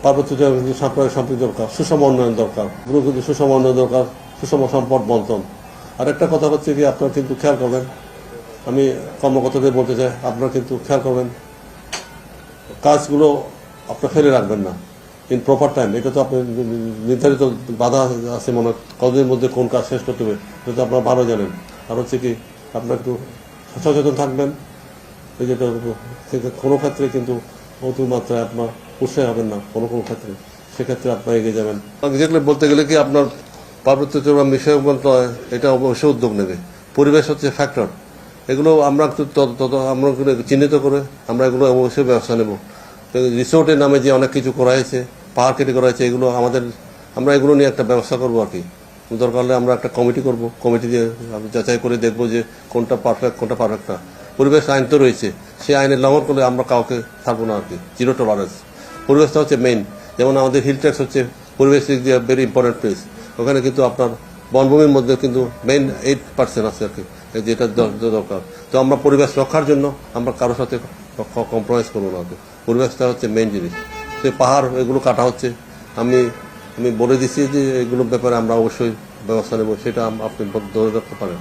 পার্বত্য চট্টগ্রামে কিন্তু সাম্প্রদায়িক সম্প্রীতি দরকার, সুষম উন্নয়ন দরকার, পুরো কিন্তু সুষম উন্নয়ন দরকার, সুষম সম্পদ বন্টন। আর একটা কথা হচ্ছে কি, আপনারা কিন্তু খেয়াল করবেন, আমি কর্মকর্তাদের বলতে চাই, আপনারা কিন্তু খেয়াল করবেন, কাজগুলো আপনার ফেলে রাখবেন না ইন প্রপার টাইম। এটা তো আপনার নির্ধারিত বাধা আছে, মনে কতদিনের মধ্যে কোন কাজ শেষ করতে হবে, এটা তো আপনারা ভালো জানেন। আর হচ্ছে কি, আপনারা একটু সচেতন থাকবেন, এই যেটা কোনো ক্ষেত্রে কিন্তু অতিমাত্রায় আপনার উৎসাহ হবেন না, কোনো ক্ষেত্রে, সেক্ষেত্রে আপনার এগিয়ে যাবেন। যেগুলো বলতে গেলে কি, আপনার পার্বত্য চট্টগ্রাম বিষয়ক মন্ত্রণালয় এটা অবশ্যই উদ্যোগ নেবে। পরিবেশ হচ্ছে ফ্যাক্টর, এগুলো আমরা আমরা চিহ্নিত করে আমরা এগুলো অবশ্যই ব্যবস্থা নেব। রিসোর্টের নামে যে অনেক কিছু করা হয়েছে, পাহাড় কেটে করা হয়েছে, এগুলো আমরা এগুলো নিয়ে একটা ব্যবস্থা করবো আর কি। দরকার হলে আমরা একটা কমিটি করব, কমিটি দিয়ে যাচাই করে দেখবো যে কোনটা পারফেক্ট কোনটা পারফেক্ট না। পরিবেশ আইন তো রয়েছে, সেই আইনের লঙ্ঘন করলে আমরা কাউকে ছাড়বো না আর কি, জিরো টলারেন্স। পরিবেশটা হচ্ছে মেইন। যেমন আমাদের হিল ট্র্যাক্স হচ্ছে পরিবেশ দিক দিয়ে ভেরি ইম্পর্টেন্ট প্লেস, ওখানে কিন্তু আপনার বনভূমির মধ্যে কিন্তু মেইন 8% আছে আর কি, যেটা দরকার। তো আমরা পরিবেশ রক্ষার জন্য আমরা কারোর সাথে কম্প্রোমাইজ করবো না। পরিবেশটা হচ্ছে মেইন জিনিস। সেই পাহাড় এগুলো কাটা হচ্ছে, আমি বলে দিচ্ছি যে এগুলোর ব্যাপারে আমরা অবশ্যই ব্যবস্থা নেব, সেটা আপনি ধরে রাখতে পারেন।